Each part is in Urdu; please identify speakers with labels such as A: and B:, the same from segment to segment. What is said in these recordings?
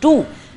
A: 2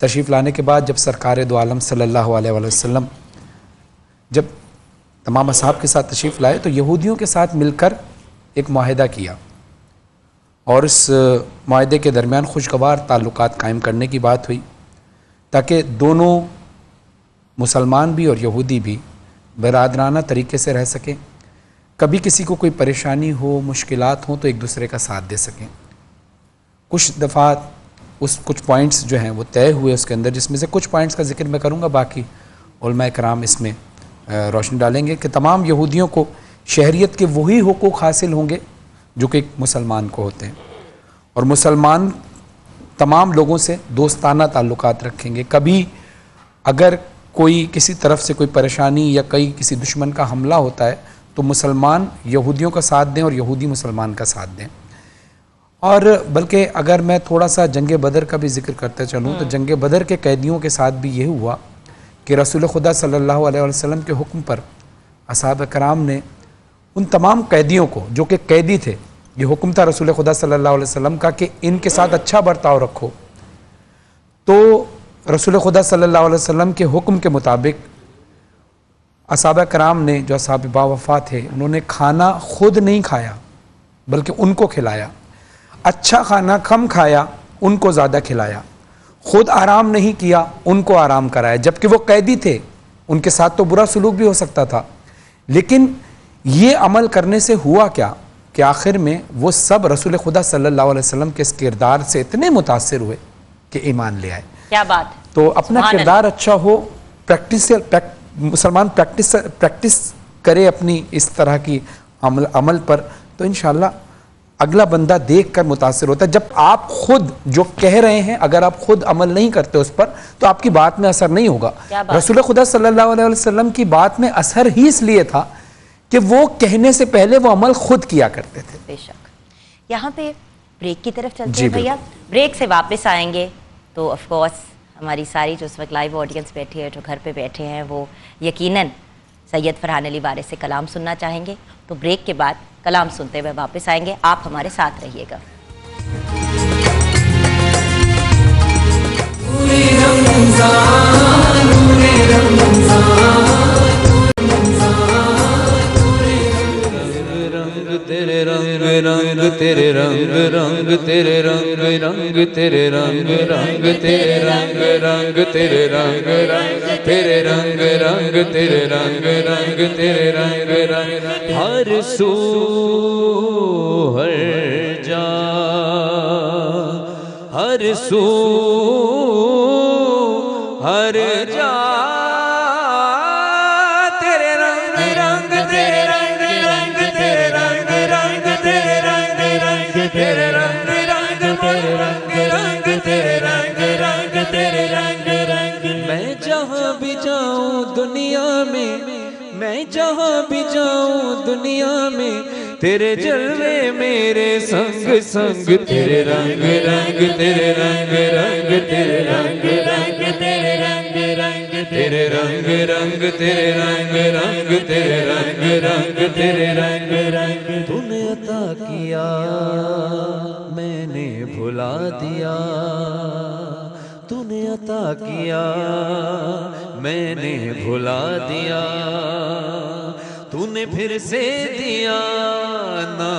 B: تشریف لانے کے بعد جب سرکار دو عالم صلی اللہ علیہ وآلہ وسلم جب تمام اصحاب کے ساتھ تشریف لائے تو یہودیوں کے ساتھ مل کر ایک معاہدہ کیا، اور اس معاہدے کے درمیان خوشگوار تعلقات قائم کرنے کی بات ہوئی تاکہ دونوں مسلمان بھی اور یہودی بھی برادرانہ طریقے سے رہ سکیں، کبھی کسی کو کوئی پریشانی ہو، مشکلات ہوں تو ایک دوسرے کا ساتھ دے سکیں۔ کچھ دفعات کچھ پوائنٹس جو ہیں وہ طے ہوئے اس کے اندر، جس میں سے کچھ پوائنٹس کا ذکر میں کروں گا، باقی علماء کرام اس میں روشنی ڈالیں گے کہ تمام یہودیوں کو شہریت کے وہی حقوق حاصل ہوں گے جو کہ ایک مسلمان کو ہوتے ہیں، اور مسلمان تمام لوگوں سے دوستانہ تعلقات رکھیں گے۔ کبھی اگر کوئی کسی طرف سے کوئی پریشانی یا کسی دشمن کا حملہ ہوتا ہے تو مسلمان یہودیوں کا ساتھ دیں اور یہودی مسلمان کا ساتھ دیں۔ اور بلکہ اگر میں تھوڑا سا جنگ بدر کا بھی ذکر کرتے چلوں تو جنگ بدر کے قیدیوں کے ساتھ بھی یہ ہوا کہ رسول خدا صلی اللہ علیہ وسلم کے حکم پر اصحاب کرام نے ان تمام قیدیوں کو جو کہ قیدی تھے، یہ حکم تھا رسول خدا صلی اللہ علیہ وسلم کا کہ ان کے ساتھ اچھا برتاؤ رکھو، تو رسول خدا صلی اللہ علیہ وسلم کے حکم کے مطابق اصحاب کرام نے جو اصحاب باوفا تھے انہوں نے کھانا خود نہیں کھایا بلکہ ان کو کھلایا، اچھا کھانا کم کھایا، ان کو زیادہ کھلایا، خود آرام نہیں کیا، ان کو آرام کرایا، جبکہ وہ قیدی تھے، ان کے ساتھ تو برا سلوک بھی ہو سکتا تھا، لیکن یہ عمل کرنے سے ہوا کیا کہ آخر میں وہ سب رسول خدا صلی اللہ علیہ وسلم کے اس کردار سے اتنے متاثر ہوئے کہ ایمان لے آئے۔
A: کیا بات!
B: تو اپنا کردار اچھا ہو، مسلمان پریکٹس کرے اپنی اس طرح کی عمل پر، تو انشاءاللہ اگلا بندہ دیکھ کر متاثر ہوتا ہے۔ جب آپ خود جو کہہ رہے ہیں اگر آپ خود عمل نہیں کرتے اس پر تو آپ کی بات میں اثر نہیں ہوگا۔ رسول خدا صلی اللہ علیہ وسلم کی بات میں اثر ہی اس لیے تھا کہ وہ کہنے سے پہلے وہ عمل خود کیا کرتے تھے۔
A: بے شک۔ یہاں پہ بریک کی طرف چلتے ہیں بھیا، بریک سے واپس آئیں گے تو آف کورس ہماری ساری جو اس وقت لائیو آڈینس بیٹھی ہے، جو گھر پہ بیٹھے ہیں، وہ یقیناً سید فرحان علی وارث سے کلام سننا چاہیں گے، تو بریک کے بعد کلام سنتے ہوئے واپس آئیں گے، آپ ہمارے ساتھ رہیے گا۔
C: تیرے رنگ رنگ تیرے رنگ رنگ تیرے رنگ رنگ تیرے رنگ رنگ تیرے رنگ رنگ تیرے رنگ رنگ تیرے رنگ رنگ تیرے رنگ رنگ تیرے رنگ رنگ ہر سو ہر جا ہر سو ہر جا تیرے رنگ رنگ تیرے رنگ رنگ تیرے رنگ رنگ تیرے رنگ رنگ میں جہاں بھی جاؤں دنیا میں، میں جہاں بھی جاؤں دنیا میں، تیرے جلوے میرے سنگ سنگ تیرے رنگ رنگ تیرے رنگ رنگ تیرے رنگ رنگ تیرے رنگ رنگ تیرے رنگ رنگ تیرے رنگ رنگ تیرے رنگ رنگ تیرے رنگ رنگ تو نے عطا کیا میں نے بھلا دیا، تو نے عطا کیا میں نے بھلا دیا، تو نے پھر سے دیا نا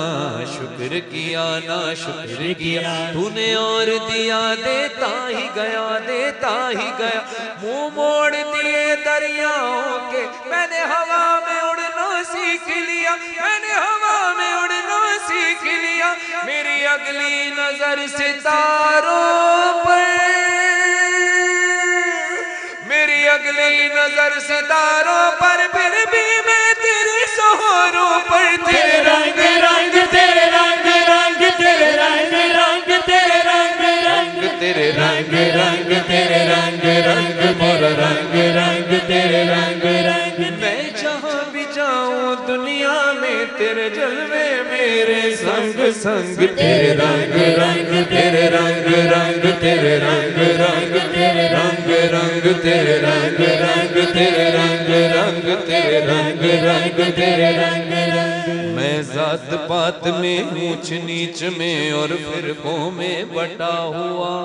C: شکر کیا نا شکر کیا، تو نے اور دیا دیتا ہی گیا دیتا ہی گیا، منہ موڑ دیے دریاؤں کے میں نے ہوا میں اڑنا سیکھ لیا، میں نے ہوا میں اڑنا سیکھ لیا، میری اگلی نظر ستاروں پر، میری اگلی نظر ستاروں پر، پھر بھی میں تیرے سہاروں پر، تیرے رنگ رنگ تیرے رنگ رنگ تیرے رنگ رنگ تیرے رنگ رنگ تیرے رنگ رنگ تیرے رنگ رنگ مور رنگ رنگ تیرے رنگ رنگ میں جہاں بھی جاؤں دنیا میں تیرے جلوے میرے سنگ سنگ تیرے رنگ رنگ تیرے رنگ رنگ تیرے رنگ رنگ تیرے رنگ رنگ تیرے رنگ رنگ تیرے رنگ رنگ تیرے رنگ رنگ تیرے رنگ رنگ میں ذات پات میں اونچ نیچ میں اور فرقوں میں بٹا ہوا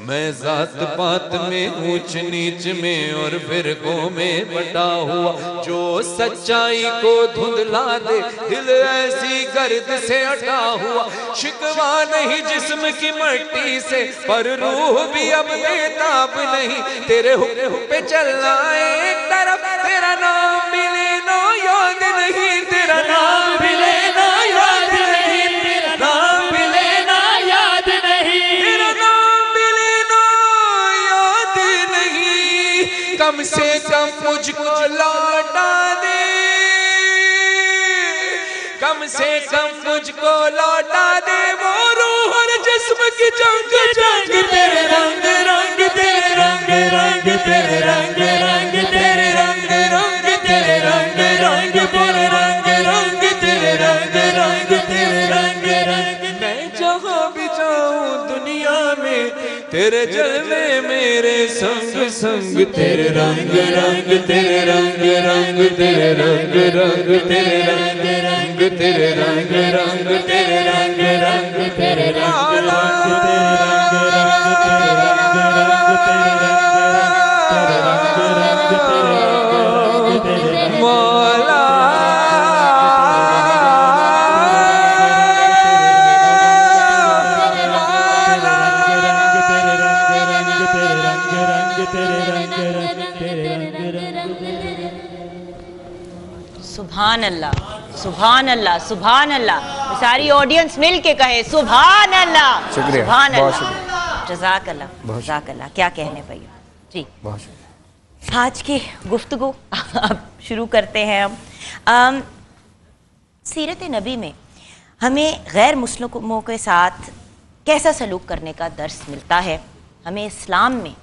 C: میں ذات پات میں اونچ نیچ میں اور فرقوں میں بٹا ہوا، جو سچائی کو دھندلا دے دل ایسی گرد سے ہٹا ہوا، شکوا نہیں جسم کی مٹی سے پر روح بھی اب بےتاب نہیں، تیرے حکم پہ چلنا ایک طرف، تیرا نام بھی لینا یاد نہیں، تیرا نام بھی لینا یاد نہیں، تیرا نام بھی لینا یاد نہیں، تیرا نام بھی لینا یاد نہیں، کم سے کم مجھ کو لوٹا دے، کم سے کم مجھ کو لوٹا دے وہ روح اور جسم کی جنگ، جنگ تیرے رنگ رنگ تیرے رنگ رنگ تیرے رنگ رنگ تیرے رنگ رنگ تیرے رنگ رنگ تیرے رنگ رنگ تیرے رنگ رنگ تیرے رنگ رنگ، میں جہاں بھی جاؤں دنیا میں تیرے جلوے میرے سنگ سنگ، تیرے رنگ رنگ تیرے رنگ رنگ تیرے رنگ رنگ تیرے رنگ رنگ تیرے رنگ رنگ تیرے رنگ رنگ تیرے رنگ رنگ مولا
A: سبحان اللہ سبحان اللہ سبحان اللہ، ساری آڈینس مل کے کہے سبحان اللہ،
B: شکریہ،
A: سبحان
B: بہت
A: اللہ،
B: شکریہ،
A: جزاک اللہ جزاک اللہ، کیا کہنے بھائی جی۔
B: بہت شکریہ۔
A: آج کی گفتگو اب شروع کرتے ہیں ہم۔ سیرت نبی میں ہمیں غیر مسلموں کے ساتھ کیسا سلوک کرنے کا درس ملتا ہے، ہمیں اسلام میں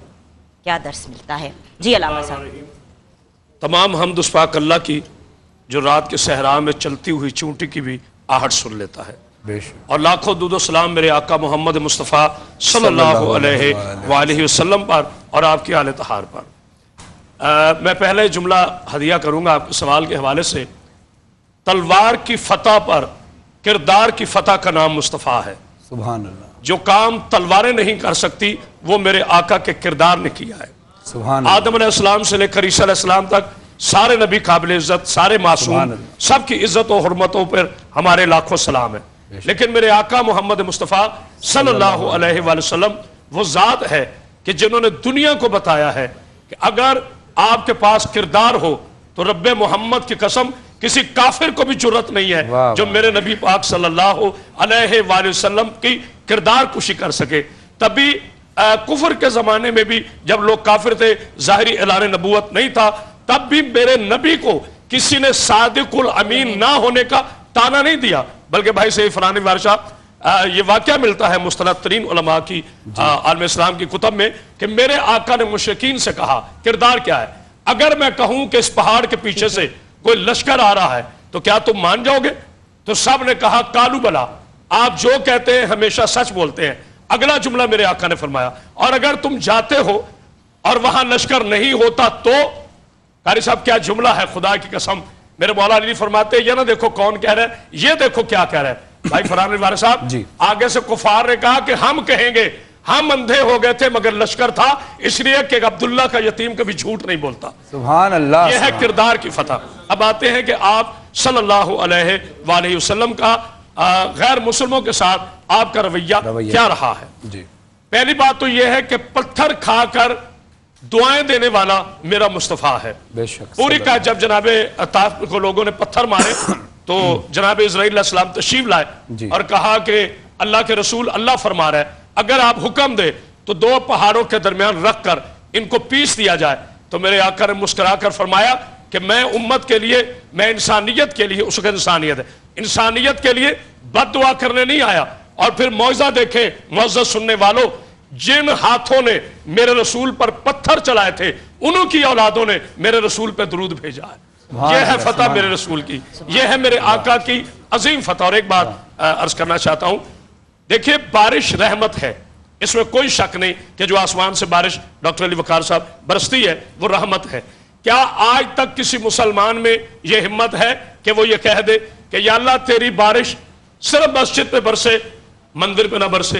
A: کیا درس ملتا ہے؟ جی علامہ صاحب۔
D: تمام حمد اس پاک اللہ کی جو رات کے صحرا میں چلتی ہوئی چونٹی کی بھی آہٹ سن لیتا ہے،
B: بے شک،
D: اور لاکھوں درود و سلام میرے آقا محمد مصطفیٰ صلی اللہ علیہ وآلہ وسلم پر اور آپ کی آل طہار پر۔ میں پہلے جملہ ہدیہ کروں گا آپ کے سوال کے حوالے سے۔ تلوار کی فتح پر کردار کی فتح کا نام مصطفیٰ ہے۔
B: سبحان اللہ،
D: جو کام تلواریں نہیں کر سکتی وہ میرے آقا کے کردار نے کیا ہے۔
B: سبحان اللہ،
D: آدم علیہ السلام سے لے کر عیسیٰ علیہ السلام تک سارے نبی قابل عزت، سارے معصوم،
B: سبحان اللہ،
D: سب کی عزت و حرمتوں پر ہمارے لاکھوں سلام ہے۔ لیکن میرے آقا محمد مصطفیٰ صلی اللہ علیہ وآلہ وسلم وہ ذات ہے کہ جنہوں نے دنیا کو بتایا ہے کہ اگر آپ کے پاس کردار ہو تو رب محمد کی قسم کسی کافر کو بھی جرت نہیں ہے جو میرے نبی پاک صلی اللہ علیہ وآلہ وسلم کی کردار کشی کر سکے۔ تبھی کفر کے زمانے میں بھی جب لوگ کافر تھے، ظاہری اعلان نبوت نہیں تھا، تب بھی میرے نبی کو کسی نے صادق الامین نہ ہونے کا تانا نہیں دیا، بلکہ بھائی سیف فرانی بادشاہ یہ واقعہ ملتا ہے مستند ترین علماء کی عالم اسلام کی کتب میں کہ میرے آقا نے مشرکین سے کہا کردار کیا ہے، اگر میں کہوں کہ اس پہاڑ کے پیچھے سے کوئی لشکر آ رہا ہے تو کیا تم مان جاؤ گے؟ تو سب نے کہا کالو بلا، آپ جو کہتے ہیں ہمیشہ سچ بولتے ہیں۔ اگلا جملہ میرے آقا نے فرمایا اور اگر تم جاتے ہو اور وہاں لشکر نہیں ہوتا تو، قاری صاحب کیا جملہ ہے، خدا کی قسم میرے مولا علی فرماتے ہیں یہ نہ دیکھو کون کہہ رہا ہے، یہ دیکھو کیا کہہ رہا ہے۔ بھائی فرحان الواری صاحب
B: جی،
D: آگے سے کفار نے کہا کہ ہم کہیں گے ہم اندھے ہو گئے تھے مگر لشکر تھا، اس لیے کہ عبداللہ کا یتیم کبھی جھوٹ نہیں بولتا۔
B: سبحان اللہ،
D: یہ ہے کردار کی فتح۔ اب آتے ہیں کہ آپ صلی اللہ علیہ وآلہ وسلم کا غیر مسلموں کے ساتھ آپ کا رویہ کیا رہا ہے؟
B: جی،
D: پہلی بات تو یہ ہے کہ پتھر کھا کر دعائیں دینے والا میرا مصطفیٰ ہے۔
B: بے شک،
D: پوری کا جب جناب طائف کو لوگوں نے پتھر مارے تو جناب اسرائیل علیہ السلام تشریف لائے اور کہا کہ اللہ کے رسول اللہ فرما رہا ہے اگر آپ حکم دے تو دو پہاڑوں کے درمیان رکھ کر ان کو پیس دیا جائے۔ تو میرے آقا نے مسکرا کر فرمایا کہ میں امت کے لیے، میں انسانیت کے لیے، اس وقت انسانیت ہے، انسانیت کے لیے بد دعا کرنے نہیں آیا۔ اور پھر معجزہ دیکھیں، معجزہ سننے والوں، جن ہاتھوں نے میرے رسول پر پتھر چلائے تھے انہوں کی اولادوں نے میرے رسول پہ درود بھیجا ہے۔ یہ ہے فتح میرے رسول کی، یہ ہے میرے آقا کی عظیم فتح۔ اور ایک بات عرض کرنا چاہتا ہوں، دیکھیے بارش رحمت ہے، اس میں کوئی شک نہیں کہ جو آسمان سے بارش ڈاکٹر علی وقار صاحب برستی ہے وہ رحمت ہے۔ کیا آج تک کسی مسلمان میں یہ ہمت ہے کہ وہ یہ کہہ دے کہ یا اللہ تیری بارش صرف مسجد پہ برسے، مندر پہ نہ برسے؟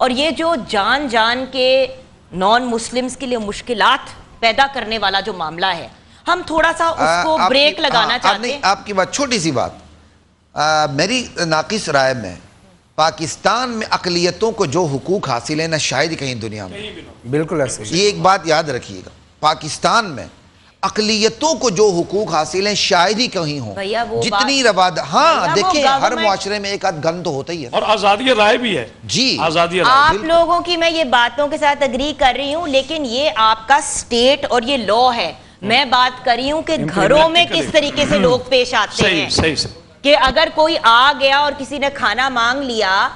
A: اور یہ جو جان جان کے نان مسلمز کے لیے مشکلات پیدا کرنے والا جو معاملہ ہے، ہم تھوڑا سا اس کو بریک لگانا چاہتے ہیں.
E: آپ کی بات چھوٹی سی بات، میری ناقص رائے میں پاکستان میں اقلیتوں کو جو حقوق حاصل ہیں نہ شاید ہی کہیں دنیا میں.
B: بالکل ایسے.
E: یہ ایک بات یاد رکھیے گا، پاکستان میں اقلیتوں کو جو حقوق حاصل ہیں شاید ہی کہیں ہوں. جتنی ہاں دیکھیں ہر معاشرے میں ایک آدھ گن تو ہوتا ہی ہے،
D: اور آزادی رائے بھی ہے.
E: جی
D: آزادی رائے.
A: آپ لوگوں کی میں یہ باتوں کے ساتھ اگری کر رہی ہوں، لیکن یہ آپ کا سٹیٹ اور یہ لا ہے. میں بات کر رہی ہوں کہ گھروں میں کس طریقے سے لوگ پیش آتے ہیں.
D: صحیح
A: کہ اگر کوئی آ گیا اور کسی نے کھانا مانگ لیا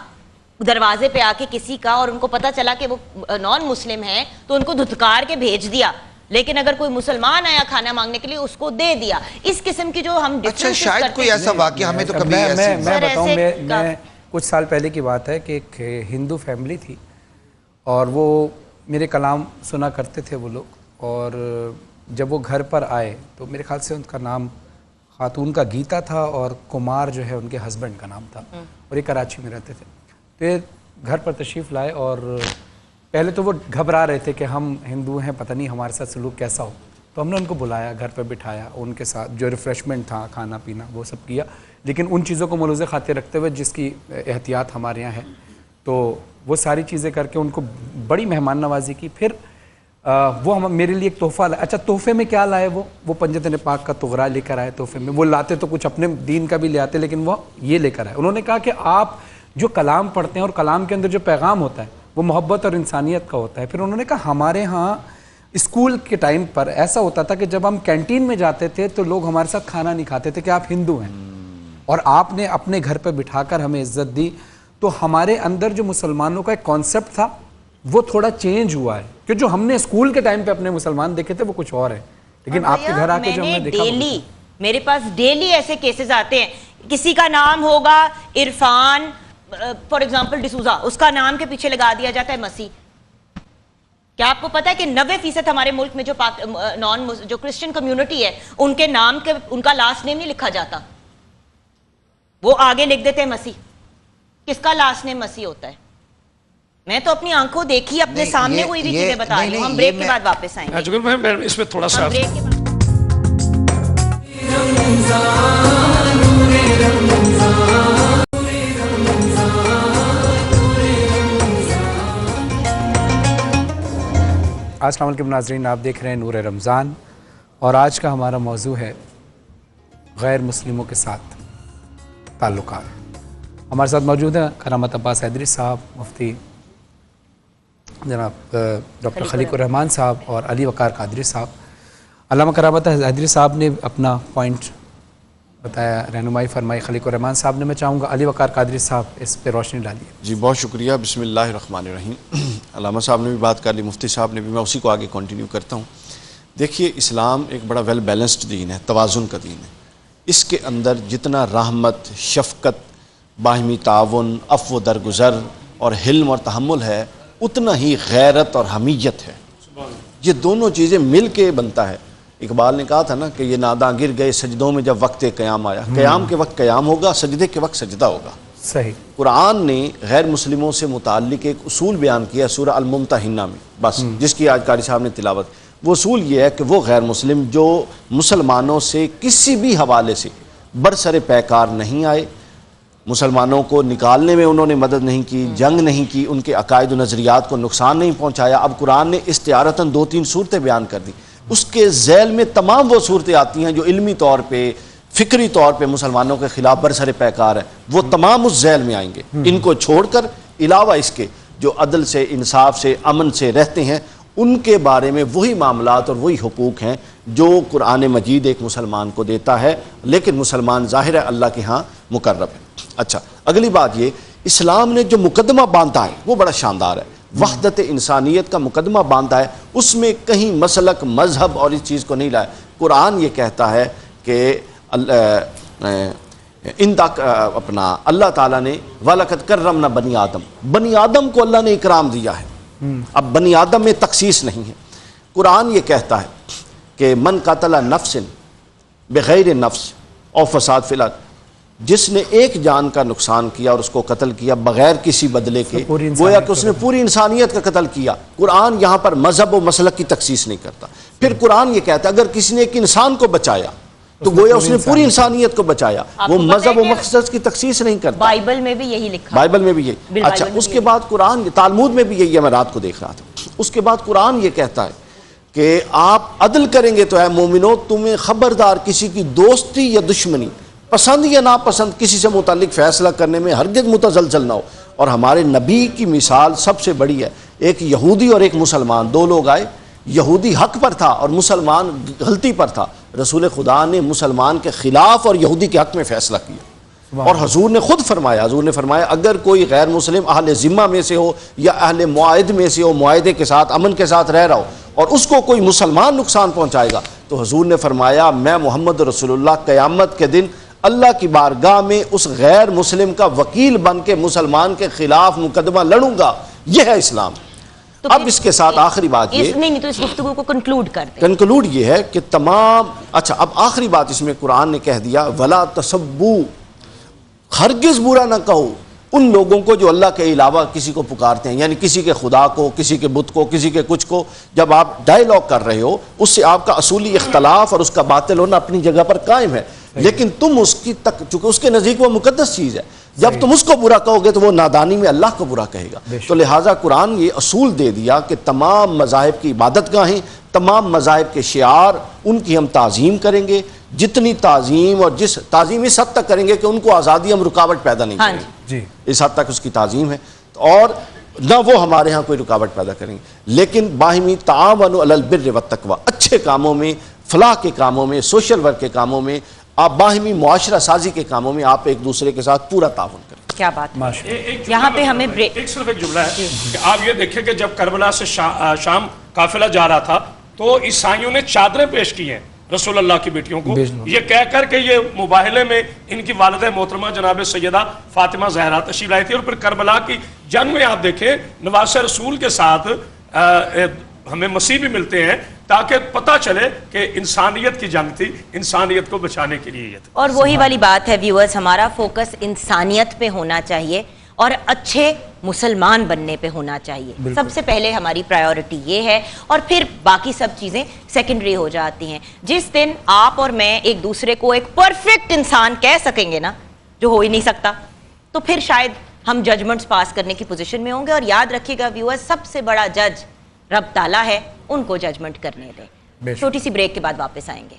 A: دروازے پہ آ کے کسی کا، اور ان کو پتا چلا کہ وہ نان مسلم ہیں تو ان کو دھتکار کے بھیج دیا، لیکن اگر کوئی مسلمان آیا کھانا مانگنے کے لیے اس کو دے دیا. اس قسم کی جو ہم
E: اچھا شاید کوئی ایسا واقعہ ہمیں تو کبھی
B: میں بتاؤں، میں کچھ سال پہلے کی بات ہے کہ ایک ہندو فیملی تھی اور وہ میرے کلام سنا کرتے تھے وہ لوگ، اور جب وہ گھر پر آئے تو میرے خیال سے ان کا نام خاتون کا گیتا تھا اور کمار جو ہے ان کے ہسبینڈ کا نام تھا، اور یہ کراچی میں رہتے تھے. تو یہ گھر پر تشریف لائے اور پہلے تو وہ گھبرا رہے تھے کہ ہم ہندو ہیں، پتہ نہیں ہمارے ساتھ سلوک کیسا ہو. تو ہم نے ان کو بلایا، گھر پہ بٹھایا، ان کے ساتھ جو ریفریشمنٹ تھا کھانا پینا وہ سب کیا، لیکن ان چیزوں کو ملوث خاطر رکھتے ہوئے جس کی احتیاط ہمارے یہاں ہے. تو وہ ساری چیزیں کر کے ان کو بڑی مہمان نوازی کی. پھر وہ ہم میرے لیے ایک تحفہ لائے. اچھا تحفے میں کیا لائے؟ وہ پنجتن پاک کا تغرا لے کر آئے تحفے میں. وہ لاتے تو کچھ اپنے دین کا بھی لے آتے، لیکن وہ یہ لے کر آئے. انہوں نے کہا کہ آپ جو کلام پڑھتے ہیں اور کلام کے اندر جو پیغام ہوتا ہے وہ محبت اور انسانیت کا ہوتا ہے. پھر انہوں نے کہا ہمارے ہاں اسکول کے ٹائم پر ایسا ہوتا تھا کہ جب ہم کینٹین میں جاتے تھے تو لوگ ہمارے ساتھ کھانا نہیں کھاتے تھے کہ آپ ہندو ہیں، اور آپ نے اپنے گھر پہ بٹھا کر ہمیں عزت دی. تو ہمارے اندر جو مسلمانوں کا ایک کانسیپٹ تھا وہ تھوڑا چینج ہوا ہے، کہ جو ہم نے اسکول کے ٹائم پہ اپنے مسلمان دیکھے تھے وہ کچھ اور ہے، لیکن آپ کے گھر آ کے جو ہم نے دیکھا
A: میرے پاس ڈیلی ایسے کیسز آتے ہیں. کسی کا نام ہوگا عرفان فار ایگزامپل ڈسوزا، اس کا نام کے پیچھے لگا دیا جاتا ہے مسیح. کیا آپ کو پتا ہے کہ 90% ہمارے ملک میں جو کرسچن کمیونٹی ہے ان کے نام کے ان کا لاسٹ نیم نہیں لکھا جاتا، وہ آگے لکھ دیتے ہیں مسیح. کس کا لاسٹ نیم مسیح ہوتا ہے؟ میں تو اپنی آنکھوں دیکھی اپنے سامنے ہوئی بھی چیزیں بتا رہی ہوں. ہم بریک کے بعد واپس آئیں گے.
D: میں اس میں تھوڑا سا
B: السلام علیکم ناظرین، آپ دیکھ رہے ہیں نور رمضان، اور آج کا ہمارا موضوع ہے غیر مسلموں کے ساتھ تعلقات. ہمارے ساتھ موجود ہیں کرامت عباس حیدری صاحب، مفتی جناب ڈاکٹر خلیق الرحمان صاحب اور علی وقار قادری صاحب. علامہ کرامت حیدری صاحب نے اپنا پوائنٹ بتایا، رہنمائی فرمائی خلیق الرحمان صاحب نے. میں چاہوں گا علی وقار قادری صاحب اس پہ روشنی ڈالیے.
F: جی بہت شکریہ. بسم اللہ الرحمن الرحیم. علامہ صاحب نے بھی بات کر لی، مفتی صاحب نے بھی، میں اسی کو آگے کنٹینیو کرتا ہوں. دیکھیے اسلام ایک بڑا ویل بیلنسڈ دین ہے، توازن کا دین ہے. اس کے اندر جتنا رحمت، شفقت، باہمی تعاون، عفو درگزر اور حلم اور تحمل ہے، اتنا ہی غیرت اور حمیت ہے. یہ دونوں چیزیں مل کے بنتا ہے. اقبال نے کہا تھا نا کہ یہ ناداں گر گئے سجدوں میں جب وقت قیام آیا. قیام کے وقت قیام ہوگا، سجدے کے وقت سجدہ ہوگا.
B: صحیح.
F: قرآن نے غیر مسلموں سے متعلق ایک اصول بیان کیا سورہ الممتحنہ میں، بس جس کی آج قاری صاحب نے تلاوت. وہ اصول یہ ہے کہ وہ غیر مسلم جو مسلمانوں سے کسی بھی حوالے سے برسر پیکار نہیں آئے، مسلمانوں کو نکالنے میں انہوں نے مدد نہیں کی، جنگ نہیں کی، ان کے عقائد و نظریات کو نقصان نہیں پہنچایا. اب قرآن نے استعارتاً 2-3 صورتیں بیان کر دی. اس کے ذیل میں تمام وہ صورتیں آتی ہیں جو علمی طور پہ، فکری طور پہ مسلمانوں کے خلاف برسر پیکار ہیں، وہ تمام اس ذیل میں آئیں گے. ان کو چھوڑ کر علاوہ اس کے جو عدل سے، انصاف سے، امن سے رہتے ہیں، ان کے بارے میں وہی معاملات اور وہی حقوق ہیں جو قرآن مجید ایک مسلمان کو دیتا ہے. لیکن مسلمان ظاہر ہے اللہ کے ہاں مقرب ہے. اچھا، اگلی بات یہ، اسلام نے جو مقدمہ باندھا ہے وہ بڑا شاندار ہے. وحدت انسانیت کا مقدمہ باندھا ہے، اس میں کہیں مسلک، مذہب اور اس چیز کو نہیں لائے. قرآن یہ کہتا ہے کہ اپنا اللہ تعالیٰ نے وَلَقَدْ كَرَّمْنَا بنی آدم، بنی آدم کو اللہ نے اکرام دیا ہے. اب بنی آدم میں تخصیص نہیں ہے. قرآن یہ کہتا ہے کہ من قتل نفس بغیر نفس او فساد فی الارض، جس نے ایک جان کا نقصان کیا اور اس کو قتل کیا بغیر کسی بدلے کے،
B: پوری
F: گویا کہ اس نے پوری انسانیت کا قتل کیا۔ قرآن یہاں پر مذہب و مسلک کی تخصیص نہیں کرتا۔ پھر قرآن یہ کہتا ہے اگر کسی نے ایک انسان کو بچایا تو گویا اس نے پوری انسانیت کو بچایا، وہ مذہب و مقصد کی تخصیص نہیں کرتا۔
A: بائبل میں بھی یہی لکھا،
F: بائبل میں بھی یہی۔ اچھا، اس کے بعد قرآن، تالمود میں بھی یہی ہے، میں رات کو دیکھ رہا تھا۔ اس کے بعد قرآن یہ کہتا ہے کہ آپ عدل کریں گے تو اے مومنو تمہیں خبردار کسی کی دوستی یا دشمنی، پسند یا ناپسند کسی سے متعلق فیصلہ کرنے میں ہرگز متزلزل نہ ہو۔ اور ہمارے نبی کی مثال سب سے بڑی ہے، ایک یہودی اور ایک مسلمان، دو لوگ آئے، یہودی حق پر تھا اور مسلمان غلطی پر تھا، رسول خدا نے مسلمان کے خلاف اور یہودی کے حق میں فیصلہ کیا۔ اور حضور نے خود فرمایا، حضور نے فرمایا اگر کوئی غیر مسلم اہل ذمہ میں سے ہو یا اہل معاہد میں سے ہو، معاہدے کے ساتھ امن کے ساتھ رہ رہا ہو، اور اس کو کوئی مسلمان نقصان پہنچائے گا، تو حضور نے فرمایا میں محمد رسول اللہ قیامت کے دن اللہ کی بارگاہ میں اس غیر مسلم کا وکیل بن کے مسلمان کے خلاف مقدمہ لڑوں گا۔ یہ ہے اسلام۔ اب اس کے ساتھ آخری بات یہ،
A: نہیں تو اس گفتگو کو کنکلوڈ کرتے ہیں۔
F: کنکلوڈ یہ ہے کہ تمام، اچھا اب آخری بات اس میں قرآن نے کہہ دیا وَلَا تَسَبُّوا، ہرگز برا نہ کہو ان لوگوں کو جو اللہ کے علاوہ کسی کو پکارتے ہیں، یعنی کسی کے خدا کو، کسی کے بت کو، کسی کے کچھ کو۔ جب آپ ڈائیلاگ کر رہے ہو اس سے آپ کا اصولی اختلاف اور اس کا باطل ہونا اپنی جگہ پر قائم ہے، لیکن تم اس کی چونکہ اس کے نزدیک وہ مقدس چیز ہے، جب تم اس کو برا کہو گے تو وہ نادانی میں اللہ کو برا کہے گا۔ تو لہٰذا قرآن یہ اصول دے دیا کہ تمام مذاہب کی عبادت گاہیں، تمام مذاہب کے شعار، ان کی ہم تعظیم کریں گے، جتنی تعظیم اور جس تعظیم اس حد تک کریں گے کہ ان کو آزادی ہم رکاوٹ پیدا نہیں کریں گے، اس حد تک اس کی تعظیم ہے، اور نہ وہ ہمارے ہاں کوئی رکاوٹ پیدا کریں گے۔ لیکن باہمی تعاونوا علی البر والتقوی، اچھے کاموں میں، فلاح کے کاموں میں، سوشل ورک کے کاموں میں، آپ باہمی معاشرہ سازی کے کاموں میں آپ ایک دوسرے کے ساتھ پورا تعاون کریں۔
A: کیا بات ہے، یہاں پہ ہمیں
D: صرف ایک جملہ ہے کہ آپ یہ دیکھیں کہ جب کربلا سے شام قافلہ جا رہا تھا تو عیسائیوں نے چادریں پیش کی ہیں رسول اللہ کی بیٹیوں کو، یہ کہہ کر کہ یہ مباہلے میں ان کی والدہ محترمہ جناب سیدہ فاطمہ زہرا تشریف لائی تھی۔ اور پھر کربلا کی جنگ میں آپ دیکھیں نواسہ رسول کے ساتھ ہمیں مسیح بھی ملتے ہیں تاکہ پتہ چلے کہ انسانیت کی جنگ تھی، انسانیت کو بچانے کے لیے یہ تھا۔
A: اور وہی والی بات ہے ویورز، ہمارا فوکس انسانیت پہ ہونا چاہیے اور اچھے مسلمان بننے پہ ہونا چاہیے۔ سب سے پہلے ہماری پرائیورٹی یہ ہے، اور پھر باقی سب چیزیں سیکنڈری ہو جاتی ہیں۔ جس دن آپ اور میں ایک دوسرے کو ایک پرفیکٹ انسان کہہ سکیں گے نا، جو ہو ہی نہیں سکتا، تو پھر شاید ہم ججمنٹس پاس کرنے کی پوزیشن میں ہوں گے۔ اور یاد رکھیے گا ویورز، سب سے بڑا جج رب تعالیٰ ہے، ان کو ججمنٹ کرنے دیں۔ چھوٹی سی بریک کے بعد واپس آئیں گے۔